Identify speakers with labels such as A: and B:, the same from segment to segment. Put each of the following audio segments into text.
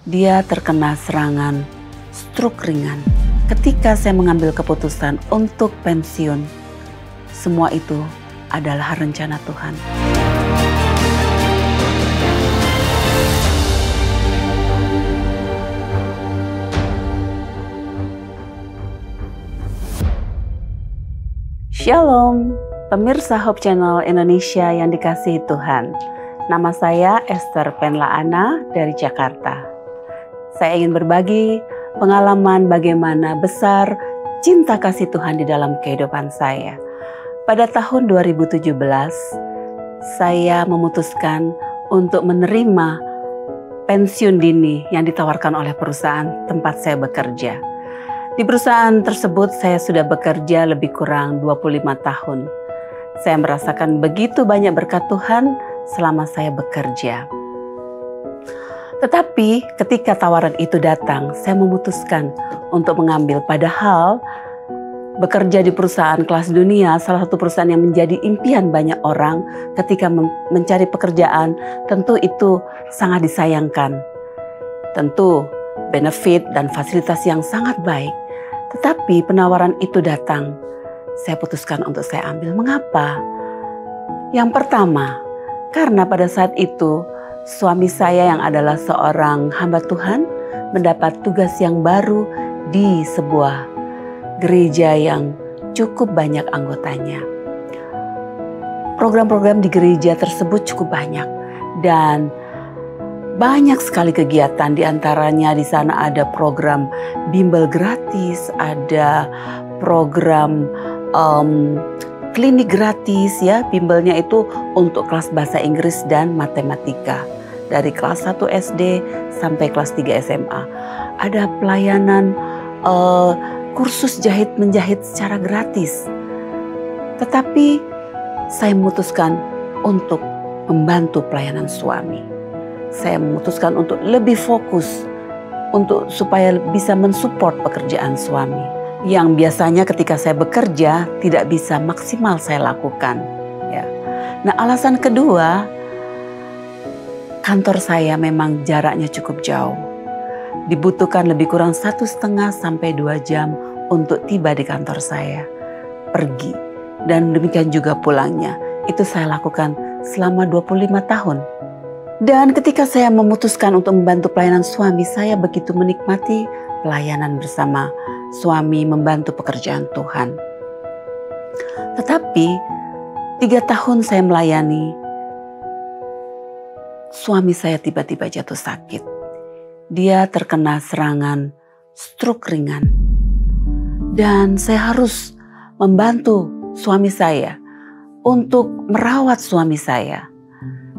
A: Dia terkena serangan stroke ringan. Ketika saya mengambil keputusan untuk pensiun, semua itu adalah rencana Tuhan. Shalom, pemirsa Hope Channel Indonesia yang dikasihi Tuhan. Nama saya Esther Penlaana dari Jakarta. Saya ingin berbagi pengalaman bagaimana besar cinta kasih Tuhan di dalam kehidupan saya. Pada tahun 2017, saya memutuskan untuk menerima pensiun dini yang ditawarkan oleh perusahaan tempat saya bekerja. Di perusahaan tersebut saya sudah bekerja lebih kurang 25 tahun. Saya merasakan begitu banyak berkat Tuhan selama saya bekerja. Tetapi ketika tawaran itu datang, saya memutuskan untuk mengambil. Padahal bekerja di perusahaan kelas dunia, salah satu perusahaan yang menjadi impian banyak orang ketika mencari pekerjaan, tentu itu sangat disayangkan. Tentu benefit dan fasilitas yang sangat baik. Tetapi penawaran itu datang, saya putuskan untuk saya ambil. Mengapa? Yang pertama, karena pada saat itu suami saya yang adalah seorang hamba Tuhan mendapat tugas yang baru di sebuah gereja yang cukup banyak anggotanya. Program-program di gereja tersebut cukup banyak dan banyak sekali kegiatan. Di antaranya di sana ada program bimbel gratis, ada program klinik gratis ya. Bimbelnya itu untuk kelas bahasa Inggris dan matematika. Dari kelas 1 SD sampai kelas 3 SMA. Ada pelayanan kursus menjahit secara gratis. Tetapi saya memutuskan untuk membantu pelayanan suami. Saya memutuskan untuk lebih fokus supaya bisa mensupport pekerjaan suami. Yang biasanya ketika saya bekerja tidak bisa maksimal saya lakukan. Ya. Nah, alasan kedua, kantor saya memang jaraknya cukup jauh. Dibutuhkan lebih kurang 1,5 sampai 2 jam untuk tiba di kantor saya. Pergi. Dan demikian juga pulangnya. Itu saya lakukan selama 25 tahun. Dan ketika saya memutuskan untuk membantu pelayanan suami, saya begitu menikmati pelayanan bersama suami, membantu pekerjaan Tuhan. Tetapi 3 tahun saya melayani, suami saya tiba-tiba jatuh sakit. Dia terkena serangan stroke ringan. Dan saya harus membantu suami saya untuk merawat suami saya.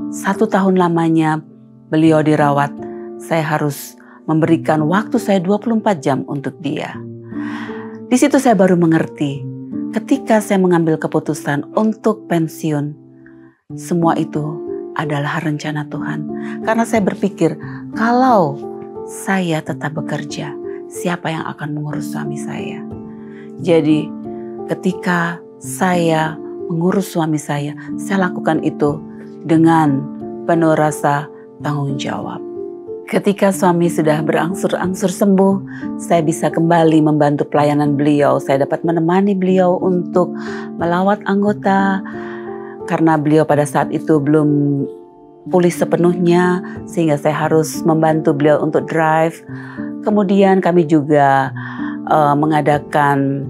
A: 1 tahun lamanya beliau dirawat, saya harus memberikan waktu saya 24 jam untuk dia. Di situ saya baru mengerti, ketika saya mengambil keputusan untuk pensiun, semua itu adalah rencana Tuhan. Karena saya berpikir, kalau saya tetap bekerja, siapa yang akan mengurus suami saya? Jadi ketika saya mengurus suami saya lakukan itu dengan penuh rasa tanggung jawab. Ketika suami sudah berangsur-angsur sembuh, saya bisa kembali membantu pelayanan beliau. Saya dapat menemani beliau untuk melawat anggota, karena beliau pada saat itu belum pulih sepenuhnya, sehingga saya harus membantu beliau untuk drive. Kemudian kami juga mengadakan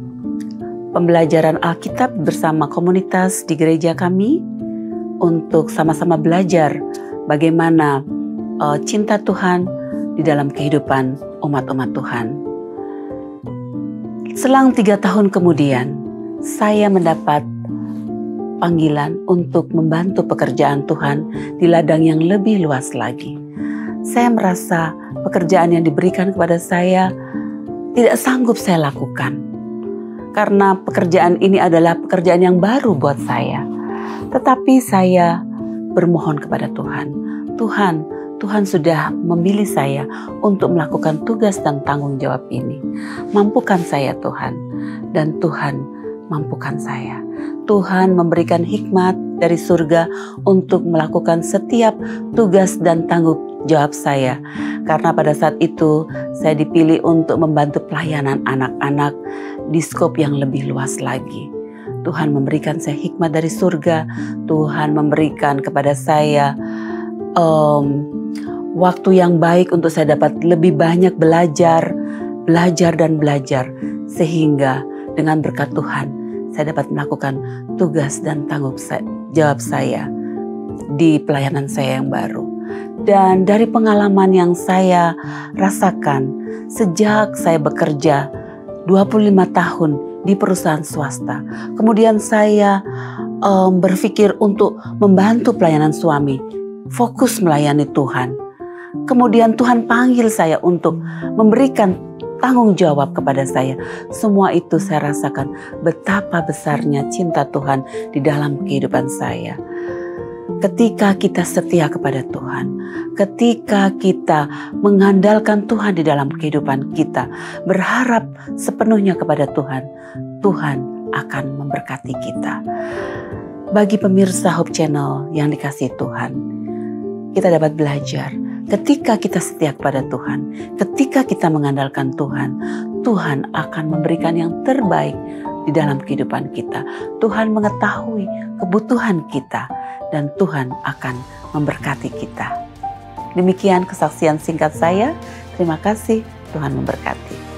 A: pembelajaran Alkitab bersama komunitas di gereja kami untuk sama-sama belajar bagaimana cinta Tuhan di dalam kehidupan umat-umat Tuhan. Selang 3 tahun kemudian, saya mendapat panggilan untuk membantu pekerjaan Tuhan di ladang yang lebih luas lagi. Saya merasa pekerjaan yang diberikan kepada saya tidak sanggup saya lakukan. Karena pekerjaan ini adalah pekerjaan yang baru buat saya. Tetapi saya bermohon kepada Tuhan. Tuhan sudah memilih saya untuk melakukan tugas dan tanggung jawab ini. Mampukan saya Tuhan. Dan Tuhan mampukan saya. Tuhan memberikan hikmat dari surga untuk melakukan setiap tugas dan tanggung jawab saya. Karena pada saat itu saya dipilih untuk membantu pelayanan anak-anak di skop yang lebih luas lagi. Tuhan memberikan saya hikmat dari surga. Tuhan memberikan kepada saya waktu yang baik untuk saya dapat lebih banyak belajar dan belajar. Sehingga dengan berkat Tuhan saya dapat melakukan tugas dan tanggung jawab saya di pelayanan saya yang baru. Dan dari pengalaman yang saya rasakan sejak saya bekerja 25 tahun di perusahaan swasta. Kemudian saya berpikir untuk membantu pelayanan suami, fokus melayani Tuhan. Kemudian Tuhan panggil saya untuk memberikan tanggung jawab kepada saya. Semua itu saya rasakan betapa besarnya cinta Tuhan di dalam kehidupan saya. Ketika kita setia kepada Tuhan, ketika kita mengandalkan Tuhan di dalam kehidupan kita, berharap sepenuhnya kepada Tuhan, Tuhan akan memberkati kita. Bagi pemirsa Hope Channel yang dikasihi Tuhan, kita dapat belajar ketika kita setia kepada Tuhan, ketika kita mengandalkan Tuhan, Tuhan akan memberikan yang terbaik di dalam kehidupan kita. Tuhan mengetahui kebutuhan kita dan Tuhan akan memberkati kita. Demikian kesaksian singkat saya. Terima kasih, Tuhan memberkati.